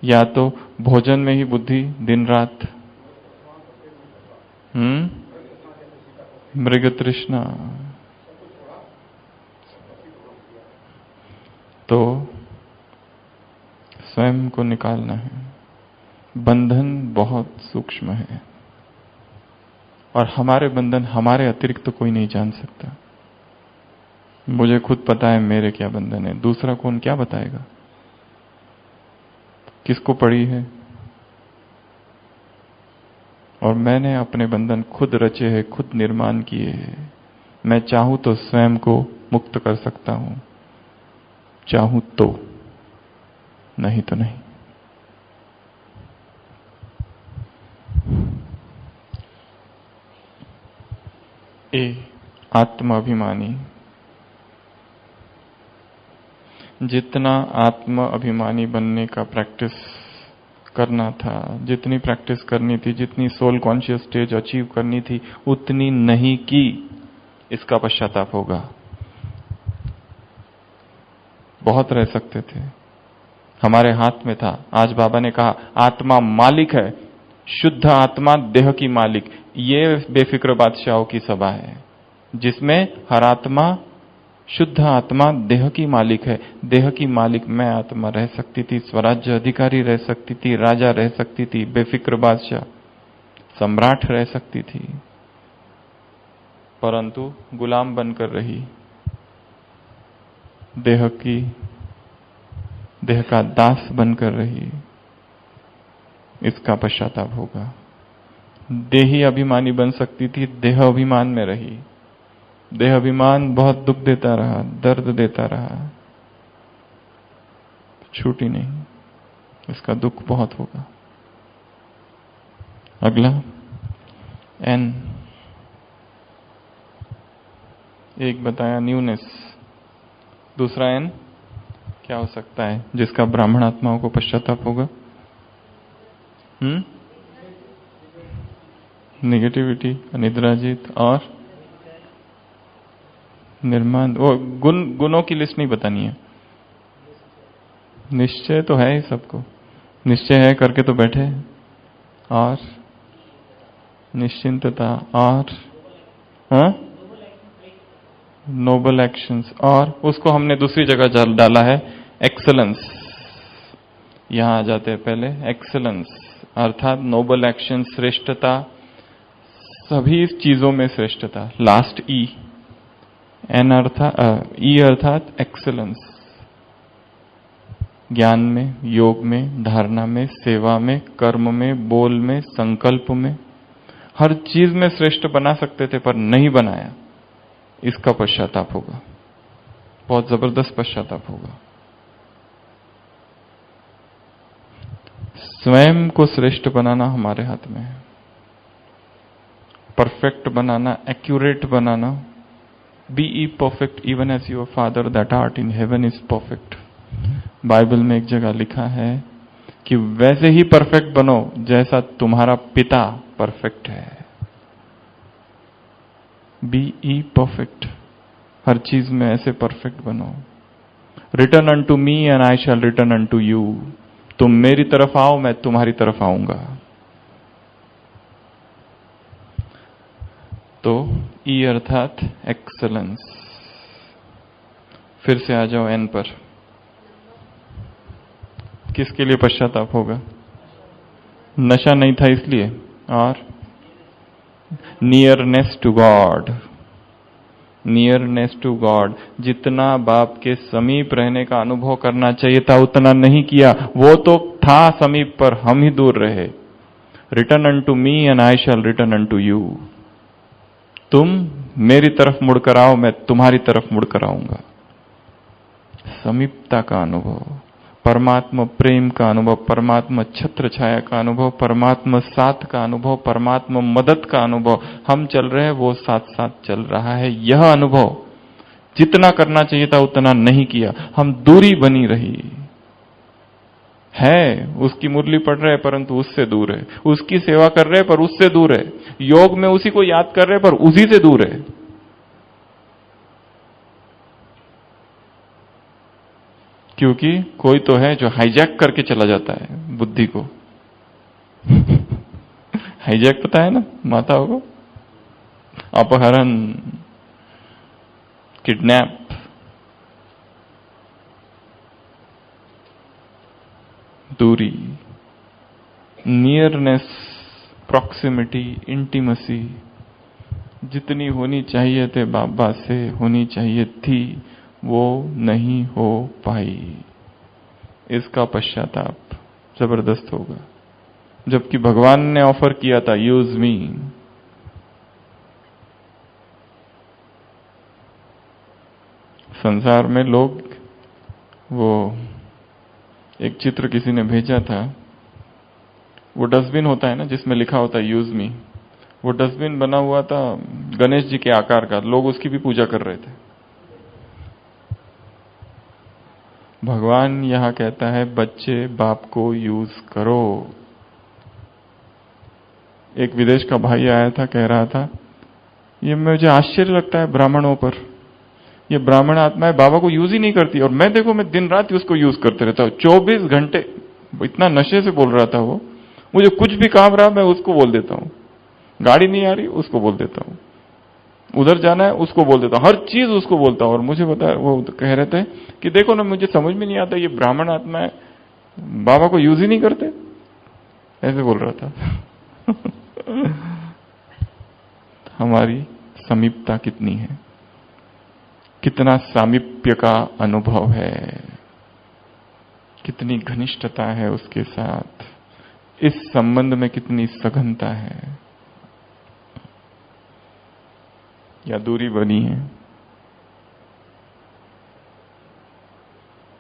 या तो भोजन में ही बुद्धि दिन रात। मृग तृष्णा। तो स्वयं को निकालना है। बंधन बहुत सूक्ष्म है और हमारे बंधन हमारे अतिरिक्त तो कोई नहीं जान सकता। मुझे खुद पता है मेरे क्या बंधन है, दूसरा कौन क्या बताएगा? किसको पड़ी है? और मैंने अपने बंधन खुद रचे हैं, खुद निर्माण किए हैं। मैं चाहूं तो स्वयं को मुक्त कर सकता हूं, चाहूं तो, नहीं तो नहीं। आत्माभिमानी। जितना आत्म अभिमानी बनने का प्रैक्टिस करना था, जितनी प्रैक्टिस करनी थी, जितनी सोल कॉन्शियस स्टेज अचीव करनी थी, उतनी नहीं की, इसका पश्चाताप होगा। बहुत रह सकते थे, हमारे हाथ में था। आज बाबा ने कहा आत्मा मालिक है, शुद्ध आत्मा देह की मालिक। ये बेफिक्र बादशाहों की सभा है जिसमें हर आत्मा, शुद्ध आत्मा देह की मालिक है। देह की मालिक मैं आत्मा रह सकती थी, स्वराज्य अधिकारी रह सकती थी, राजा रह सकती थी, बेफिक्र बादशाह, सम्राट रह सकती थी, परंतु गुलाम बनकर रही। देह का दास बनकर रही। इसका पश्चाताप होगा। देही अभिमानी बन सकती थी, देह अभिमान में रही। देह अभिमान बहुत दुख देता रहा, दर्द देता रहा, छूटी नहीं। इसका दुख बहुत होगा। अगला एन, एक बताया न्यूनेस, दूसरा एन क्या हो सकता है जिसका ब्राह्मण आत्माओं को पश्चाताप होगा? नेगेटिविटी, अनिद्राजित और निर्माण। वो गुणों की लिस्ट नहीं बतानी है। निश्चय तो है ही सबको, निश्चय है करके तो बैठे। और निश्चिंतता और नोबल एक्शंस, और उसको हमने दूसरी जगह डाला है एक्सेलेंस। यहां आ जाते हैं पहले एक्सेलेंस, अर्थात नोबल एक्शन, श्रेष्ठता, सभी चीजों में श्रेष्ठता। लास्ट ई, एन अर्थात ई अर्थात एक्सेलेंस। ज्ञान में, योग में, धारणा में, सेवा में, कर्म में, बोल में, संकल्प में, हर चीज में श्रेष्ठ बना सकते थे पर नहीं बनाया। इसका पश्चाताप होगा, बहुत जबरदस्त पश्चाताप होगा। स्वयं को श्रेष्ठ बनाना हमारे हाथ में है, परफेक्ट बनाना, एक्यूरेट बनाना। Be ye perfect even as your father that art in heaven is perfect. Bible में एक जगह लिखा है कि वैसे ही परफेक्ट बनो जैसा तुम्हारा पिता परफेक्ट है। बी ई परफेक्ट, हर चीज में ऐसे परफेक्ट बनो। Return unto me and I shall return unto you. तुम मेरी तरफ आओ, मैं तुम्हारी तरफ आऊंगा। तो ई अर्थात एक्सेलेंस। फिर से आ जाओ एन पर। किसके लिए पश्चाताप होगा? नशा नहीं था इसलिए, और nearness to God. Nearness to God, जितना बाप के समीप रहने का अनुभव करना चाहिए था उतना नहीं किया। वो तो था समीप पर, हम ही दूर रहे। Return unto me and I shall return unto you. तुम मेरी तरफ मुड़कर आओ, मैं तुम्हारी तरफ मुड़कर आऊंगा। समीपता का अनुभव, परमात्मा प्रेम का अनुभव, परमात्मा छत्र छाया का अनुभव, परमात्मा साथ का अनुभव, परमात्मा मदद का अनुभव। हम चल रहे हैं, वो साथ साथ चल रहा है। यह अनुभव जितना करना चाहिए था उतना नहीं किया, हम दूरी बनी रही है। उसकी मुरली पढ़ रहे परंतु उससे दूर है, उसकी सेवा कर रहे पर उससे दूर है, योग में उसी को याद कर रहे पर उसी से दूर है। क्योंकि कोई तो है जो हाईजैक करके चला जाता है बुद्धि को। हाईजैक पता है ना, माताओं को अपहरण, किडनैप। दूरी, नियरनेस, प्रॉक्सिमिटी, इंटीमेसी जितनी होनी चाहिए थे बाबा से, होनी चाहिए थी, वो नहीं हो पाई। इसका पश्चाताप जबरदस्त होगा। जबकि भगवान ने ऑफर किया था यूज मी। संसार में लोग, वो एक चित्र किसी ने भेजा था, वो डस्टबिन होता है ना जिसमें लिखा होता है यूज मी। वो डस्टबिन बना हुआ था गणेश जी के आकार का, लोग उसकी भी पूजा कर रहे थे। भगवान यहां कहता है बच्चे बाप को यूज करो। एक विदेश का भाई आया था, कह रहा था ये मुझे आश्चर्य लगता है ब्राह्मणों पर, ये ब्राह्मण आत्माएं बाबा को यूज ही नहीं करती, और मैं देखो मैं दिन रात उसको यूज करते रहता हूं 24 घंटे। इतना नशे से बोल रहा था वो, मुझे कुछ भी काम रहा मैं उसको बोल देता हूं। गाड़ी नहीं आ रही उसको बोल देता हूं, उधर जाना है उसको बोल देता हूं, हर चीज उसको बोलता हूं। और मुझे बता, वो कह रहे थे कि देखो ना मुझे समझ में नहीं आता ये ब्राह्मण आत्माएं बाबा को यूज ही नहीं करते, ऐसे बोल रहा था। हमारी समीपता कितनी है, कितना सामीप्य का अनुभव है, कितनी घनिष्ठता है उसके साथ, इस संबंध में कितनी सघनता है, या दूरी बनी है।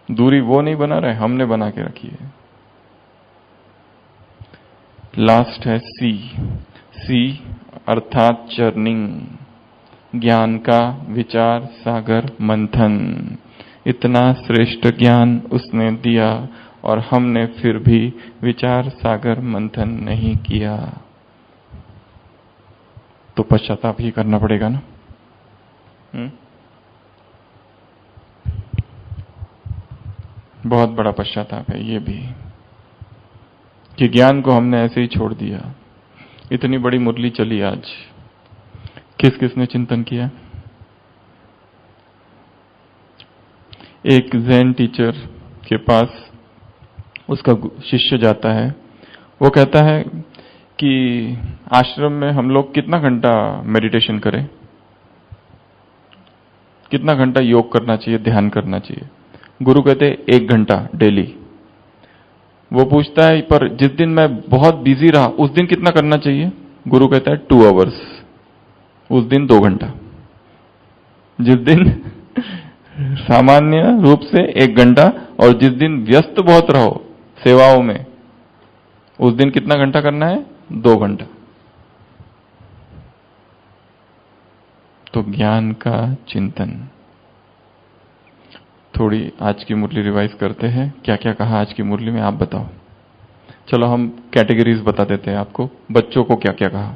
दूरी वो नहीं बना रहे, हमने बना के रखी है। लास्ट है सी। सी अर्थात चर्निंग, ज्ञान का विचार सागर मंथन। इतना श्रेष्ठ ज्ञान उसने दिया और हमने फिर भी विचार सागर मंथन नहीं किया, तो पश्चाताप ही करना पड़ेगा ना। बहुत बड़ा पश्चाताप है ये भी, कि ज्ञान को हमने ऐसे ही छोड़ दिया। इतनी बड़ी मुरली चली आज, किस किसने चिंतन किया? एक ज़ेन टीचर के पास उसका शिष्य जाता है। वो कहता है कि आश्रम में हम लोग कितना घंटा मेडिटेशन करें, कितना घंटा योग करना चाहिए, ध्यान करना चाहिए? गुरु कहते 1 घंटा डेली। वो पूछता है पर जिस दिन मैं बहुत बिजी रहा उस दिन कितना करना चाहिए? गुरु कहता है 2 आवर्स, उस दिन 2 घंटा। जिस दिन सामान्य रूप से 1 घंटा, और जिस दिन व्यस्त बहुत रहो सेवाओं में उस दिन कितना घंटा करना है? 2 घंटा। तो ज्ञान का चिंतन। थोड़ी आज की मुरली रिवाइज करते हैं, क्या क्या कहा आज की मुरली में, आप बताओ। चलो हम कैटेगरीज बता देते हैं आपको। बच्चों को क्या क्या कहा?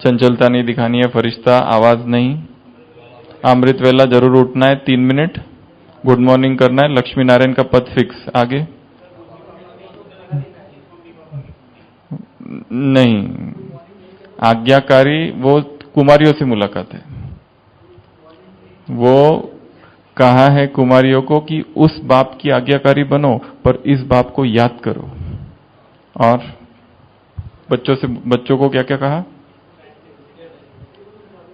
चंचलता नहीं दिखानी है, फरिश्ता आवाज नहीं, अमृत वेला जरूर उठना है 3 मिनट, गुड मॉर्निंग करना है, लक्ष्मी नारायण का पद फिक्स। आगे नहीं, आज्ञाकारी वो कुमारियों से मुलाकात है। वो कहा है कुमारियों को कि उस बाप की आज्ञाकारी बनो पर इस बाप को याद करो। और बच्चों को क्या क्या कहा?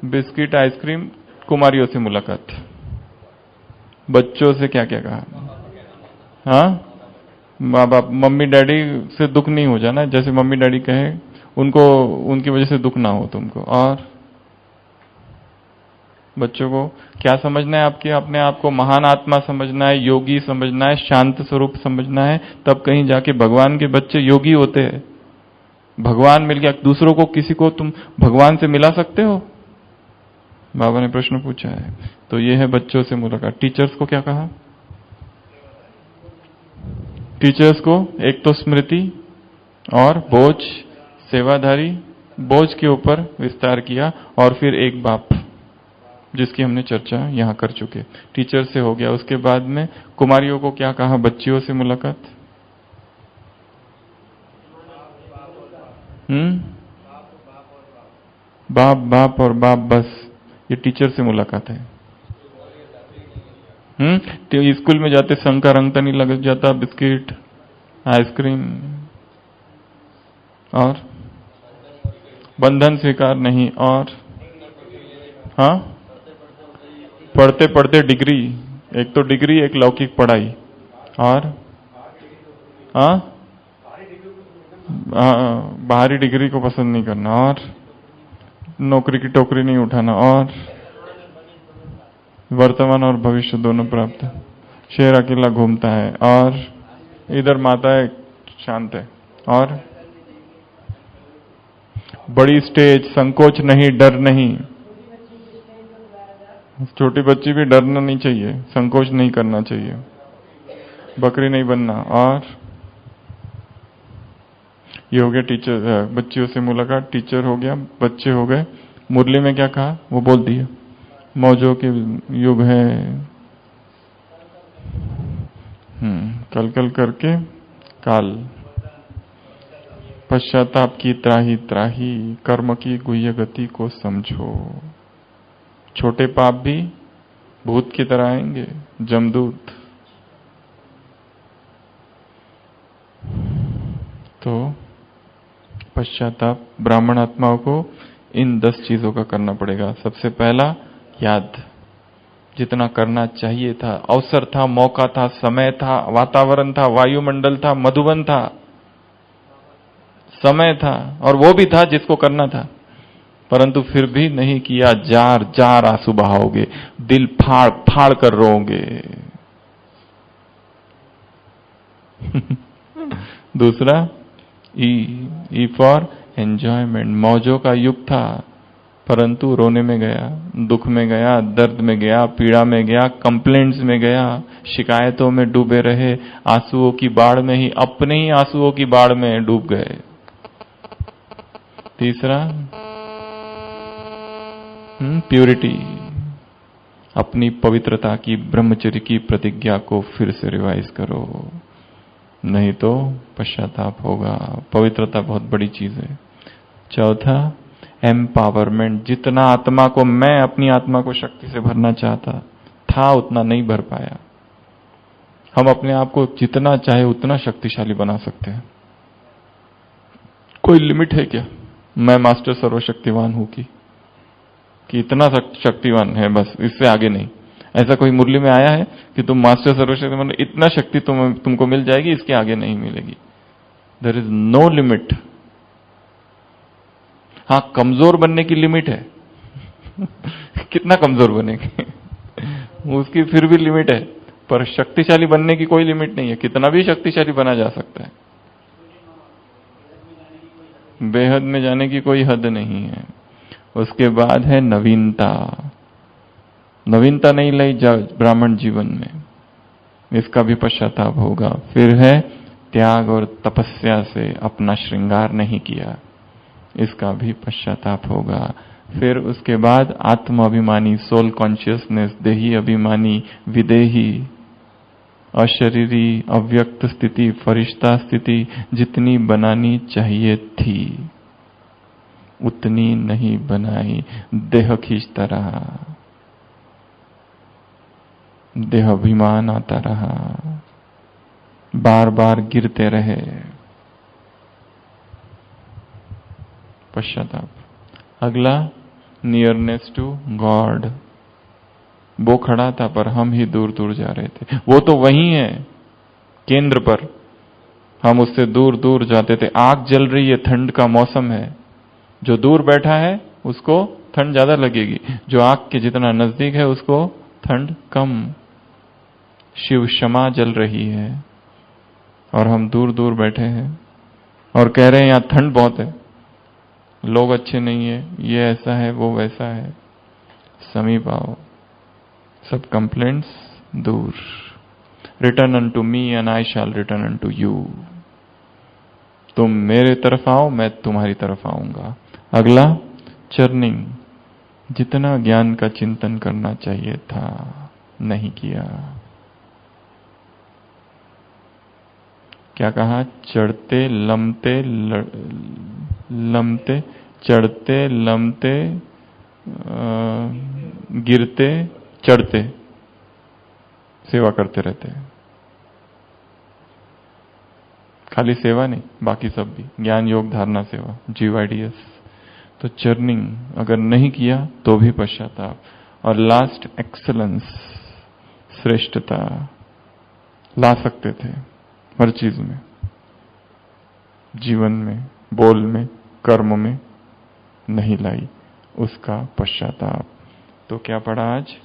बिस्किट, आइसक्रीम, कुमारियों से मुलाकात। बच्चों से क्या क्या कहा? हाँ, माँ बाप, मम्मी डैडी से दुख नहीं हो जाना, जैसे मम्मी डैडी कहे उनको, उनकी वजह से दुख ना हो तुमको। और बच्चों को क्या समझना है? आपके अपने आप को महान आत्मा समझना है, योगी समझना है, शांत स्वरूप समझना है, तब कहीं जाके भगवान के बच्चे योगी होते हैं। भगवान मिल गया, दूसरों को, किसी को तुम भगवान से मिला सकते हो? बाबा ने प्रश्न पूछा है। तो ये है बच्चों से मुलाकात। टीचर्स को क्या कहा? टीचर्स को एक तो स्मृति और बोझ, सेवाधारी, बोझ के ऊपर विस्तार किया, और फिर एक बाप जिसकी हमने चर्चा यहां कर चुके। टीचर से हो गया। उसके बाद में कुमारियों को क्या कहा? बच्चियों से मुलाकात। बाप बाप और बाप, बस ये टीचर से मुलाकात है। तो स्कूल में जाते संग का रंग तो नहीं लग जाता, बिस्किट, आइसक्रीम, और बंधन स्वीकार नहीं, और हाँ, पढ़ते पढ़ते डिग्री, एक तो डिग्री, एक लौकिक पढ़ाई, और हाँ, बाहरी डिग्री को पसंद नहीं करना, और नौकरी की टोकरी नहीं उठाना, और वर्तमान और भविष्य दोनों प्राप्त। शेर अकेला घूमता है, और इधर माता है शांत है, और बड़ी स्टेज, संकोच नहीं, डर नहीं। छोटी बच्ची भी डरना नहीं चाहिए, संकोच नहीं करना चाहिए, बकरी नहीं बनना। और ये हो गया टीचर, बच्चियों से मुलाकात, टीचर हो गया, बच्चे हो गए। मुरली में क्या कहा वो बोल दिया। मौजों के युग है, कल कल करके काल, पश्चाताप की त्राही त्राही, कर्म की गुह्य गति को समझो। छोटे पाप भी भूत की तरह आएंगे, जमदूत। तो पश्चाताप ब्राह्मण आत्माओं को इन 10 चीजों का करना पड़ेगा। सबसे पहला, याद। जितना करना चाहिए था, अवसर था, मौका था, समय था, वातावरण था, वायुमंडल था, मधुबन था, समय था, और वो भी था जिसको करना था, परंतु फिर भी नहीं किया। जार जार आंसू बहाओगे, दिल फाड़ फाड़ कर रोओगे। दूसरा, ई फॉर एंजॉयमेंट, मौजों का युग था, परंतु रोने में गया, दुख में गया, दर्द में गया, पीड़ा में गया, कंप्लेंट्स में गया, शिकायतों में डूबे रहे, आंसुओं की बाढ़ में ही, अपने ही आंसुओं की बाढ़ में डूब गए। तीसरा, प्यूरिटी, अपनी पवित्रता की, ब्रह्मचर्य की प्रतिज्ञा को फिर से रिवाइज करो, नहीं तो पश्चाताप होगा। पवित्रता बहुत बड़ी चीज है। चौथा, एम्पावरमेंट, जितना आत्मा को, मैं अपनी आत्मा को शक्ति से भरना चाहता था उतना नहीं भर पाया। हम अपने आप को जितना चाहे उतना शक्तिशाली बना सकते हैं। कोई लिमिट है क्या? मैं मास्टर सर्वशक्तिवान हूं कि इतना शक्तिवान है बस, इससे आगे नहीं। ऐसा कोई मुरली में आया है कि तुम मास्टर सर्वशक्तिवान, इतना शक्ति तुमको मिल जाएगी, इसके आगे नहीं मिलेगी। There is no limit. हाँ, कमजोर बनने की लिमिट है। कितना कमजोर बनेंगे उसकी फिर भी लिमिट है, पर शक्तिशाली बनने की कोई लिमिट नहीं है। कितना भी शक्तिशाली बना जा सकता है। बेहद में जाने की कोई हद नहीं है। उसके बाद है नवीनता। नवीनता नहीं लाई ब्राह्मण जीवन में, इसका भी पश्चाताप होगा। फिर है त्याग और तपस्या से अपना श्रृंगार नहीं किया, इसका भी पश्चाताप होगा। फिर उसके बाद आत्म अभिमानी, सोल कॉन्शियसनेस, देही अभिमानी, विदेही, अशरीरी, अव्यक्त स्थिति, फरिश्ता स्थिति जितनी बनानी चाहिए थी उतनी नहीं बनाई। देह खींचता रहा, देह अभिमान आता रहा, बार बार गिरते रहे। पश्चाताप। अगला, नियरनेस टू गॉड। वो खड़ा था पर हम ही दूर दूर जा रहे थे। वो तो वही है केंद्र पर, हम उससे दूर दूर जाते थे। आग जल रही है, ठंड का मौसम है, जो दूर बैठा है उसको ठंड ज्यादा लगेगी, जो आग के जितना नजदीक है उसको ठंड कम। शिव क्षमा जल रही है और हम दूर दूर बैठे हैं और कह रहे हैं यहां ठंड बहुत है, लोग अच्छे नहीं है, ये ऐसा है, वो वैसा है। समीप आओ, सब कंप्लेंट्स दूर। Return unto me and I shall return unto you. तुम मेरे तरफ आओ, मैं तुम्हारी तरफ आऊंगा। अगला, चर्निंग। जितना ज्ञान का चिंतन करना चाहिए था नहीं किया। क्या कहा? चढ़ते लमते लमते, चढ़ते लमते, गिरते चढ़ते, सेवा करते रहते हैं। खाली सेवा नहीं, बाकी सब भी, ज्ञान योग धारणा सेवा, GYDS। तो चर्निंग अगर नहीं किया तो भी पश्चाताप। और लास्ट, एक्सेलेंस, श्रेष्ठता ला सकते थे हर चीज में, जीवन में, बोल में, कर्म में, नहीं लाई, उसका पश्चाताप। तो क्या पढ़ा आज?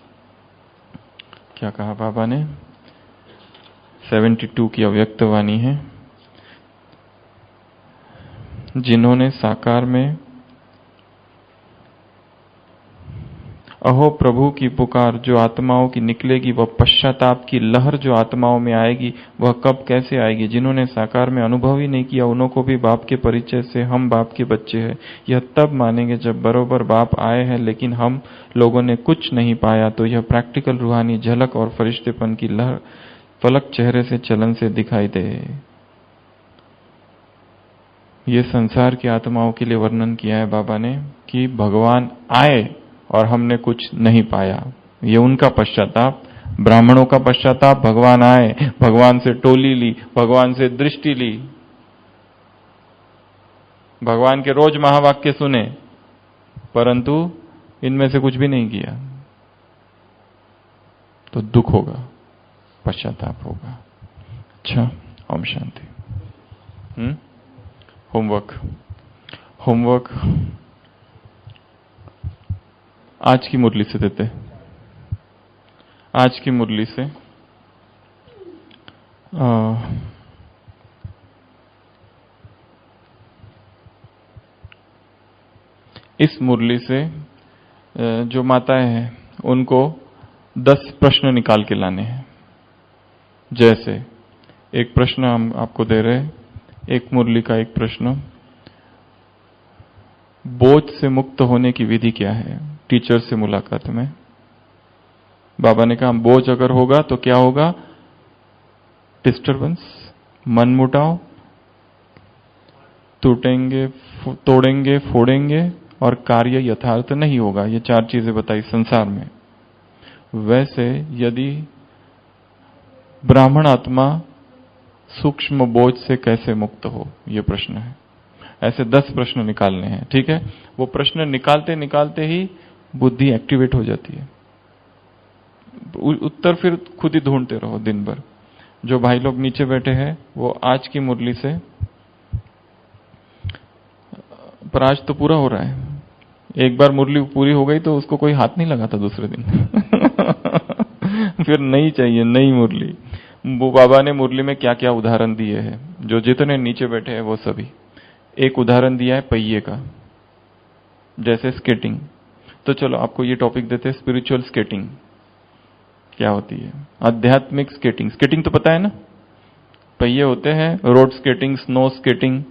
क्या कहा बाबा ने? 72 की अव्यक्त वाणी है। जिन्होंने साकार में अहो प्रभु की पुकार जो आत्माओं की निकलेगी, वह पश्चाताप की लहर जो आत्माओं में आएगी, वह कब कैसे आएगी? जिन्होंने साकार में अनुभव ही नहीं किया, उन्हों को भी बाप के परिचय से हम बाप के बच्चे हैं यह तब मानेंगे जब बरोबर बाप आए हैं, लेकिन हम लोगों ने कुछ नहीं पाया। तो यह प्रैक्टिकल रूहानी झलक और फरिश्तेपन की लहर पलक चेहरे से चलन से दिखाई दे। ये संसार की आत्माओं के लिए वर्णन किया है बाबा ने कि भगवान आए और हमने कुछ नहीं पाया, ये उनका पश्चाताप। ब्राह्मणों का पश्चाताप, भगवान आए, भगवान से टोली ली, भगवान से दृष्टि ली, भगवान के रोज महावाक्य सुने, परंतु इनमें से कुछ भी नहीं किया, तो दुख होगा, पश्चाताप होगा। अच्छा, ओम शांति। होमवर्क आज की मुरली से देते। आज की मुरली से इस मुरली से जो माताएं हैं उनको 10 प्रश्न निकाल के लाने हैं। जैसे एक प्रश्न हम आपको दे रहे हैं, एक मुरली का एक प्रश्न, बोझ से मुक्त होने की विधि क्या है? टीचर से मुलाकात में बाबा ने कहा बोझ अगर होगा तो क्या होगा? डिस्टर्बेंस, मनमुटाव, टूटेंगे, तोड़ेंगे, फोड़ेंगे और कार्य यथार्थ नहीं होगा। ये 4 चीजें बताई संसार में। वैसे यदि ब्राह्मण आत्मा सूक्ष्म बोझ से कैसे मुक्त हो, ये प्रश्न है। ऐसे 10 प्रश्न निकालने हैं, ठीक है? वो प्रश्न निकालते निकालते ही बुद्धि एक्टिवेट हो जाती है। उत्तर फिर खुद ही ढूंढते रहो दिन भर। जो भाई लोग नीचे बैठे हैं वो आज की मुरली से, पर आज तो पूरा हो रहा है। एक बार मुरली पूरी हो गई तो उसको कोई हाथ नहीं लगाता दूसरे दिन फिर नहीं चाहिए नई मुरली। वो बाबा ने मुरली में क्या क्या उदाहरण दिए हैं, जो जितने नीचे बैठे हैं वो सभी। एक उदाहरण दिया है पहिए का, जैसे स्केटिंग। तो चलो आपको ये टॉपिक देते हैं, स्पिरिचुअल स्केटिंग क्या होती है, आध्यात्मिक स्केटिंग। स्केटिंग तो पता है ना, पहिए होते हैं, रोड स्केटिंग, स्नो स्केटिंग।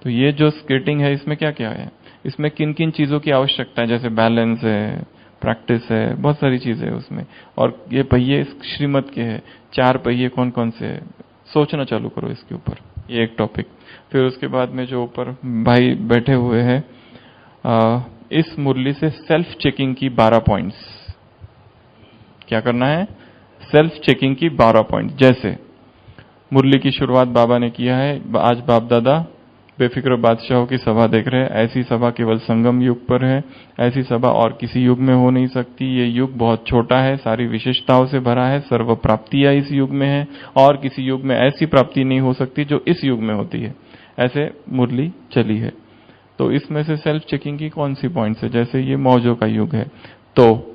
तो ये जो स्केटिंग है इसमें क्या क्या है, इसमें किन किन चीजों की आवश्यकता है, जैसे बैलेंस है, प्रैक्टिस है, बहुत सारी चीजें है उसमें। और ये पहिए श्रीमत के हैं, 4 पहिए कौन कौन से है, सोचना चालू करो इसके ऊपर। ये एक टॉपिक। फिर उसके बाद में जो ऊपर भाई बैठे हुए हैं, इस मुरली से सेल्फ चेकिंग की 12 पॉइंट्स। क्या करना है? सेल्फ चेकिंग की 12 पॉइंट। जैसे मुरली की शुरुआत बाबा ने किया है, आज बाप दादा बेफिक्र बादशाहों की सभा देख रहे हैं। ऐसी सभा केवल संगम युग पर है, ऐसी सभा और किसी युग में हो नहीं सकती। ये युग बहुत छोटा है, सारी विशेषताओं से भरा है, सर्व प्राप्तियां इस युग में है, और किसी युग में ऐसी प्राप्ति नहीं हो सकती जो इस युग में होती है। ऐसे मुरली चली है। तो इसमें से सेल्फ चेकिंग की कौन सी पॉइंट्स है? जैसे ये मौजों का युग है, तो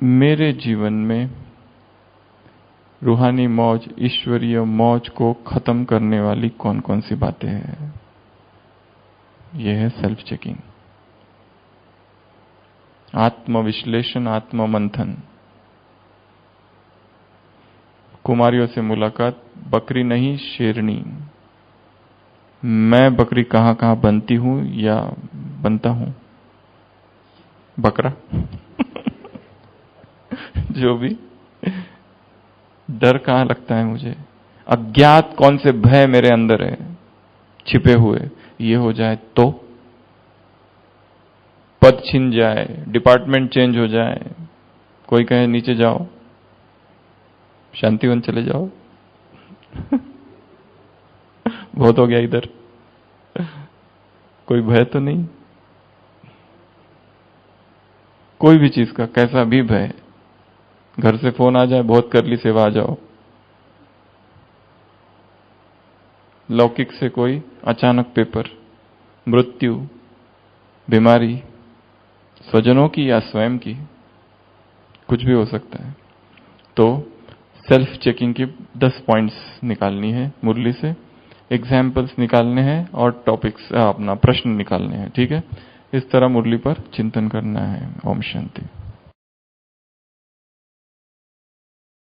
मेरे जीवन में रूहानी मौज, ईश्वरीय मौज को खत्म करने वाली कौन कौन सी बातें हैं? यह है सेल्फ चेकिंग। आत्मविश्लेषण, आत्ममंथन। कुमारियों से मुलाकात, बकरी नहीं शेरनी। मैं बकरी कहां कहां बनती हूं या बनता हूं? बकरा जो भी। डर कहां लगता है मुझे? अज्ञात कौन से भय मेरे अंदर है छिपे हुए, ये हो जाए तो? पद छिन जाए, डिपार्टमेंट चेंज हो जाए, कोई कहे नीचे जाओ, शांतिवन चले जाओ बहुत हो गया इधर, कोई भय तो नहीं? कोई भी चीज का कैसा भी भय, घर से फोन आ जाए, बहुत कर ली सेवा, आ जाओ। लौकिक से कोई अचानक पेपर, मृत्यु, बीमारी, स्वजनों की या स्वयं की, कुछ भी हो सकता है। तो सेल्फ चेकिंग की 10 पॉइंट्स निकालनी है मुरली से, एग्जाम्पल्स निकालने हैं और टॉपिक्स अपना प्रश्न निकालने हैं, ठीक है? इस तरह मुरली पर चिंतन करना है। ओम शांति।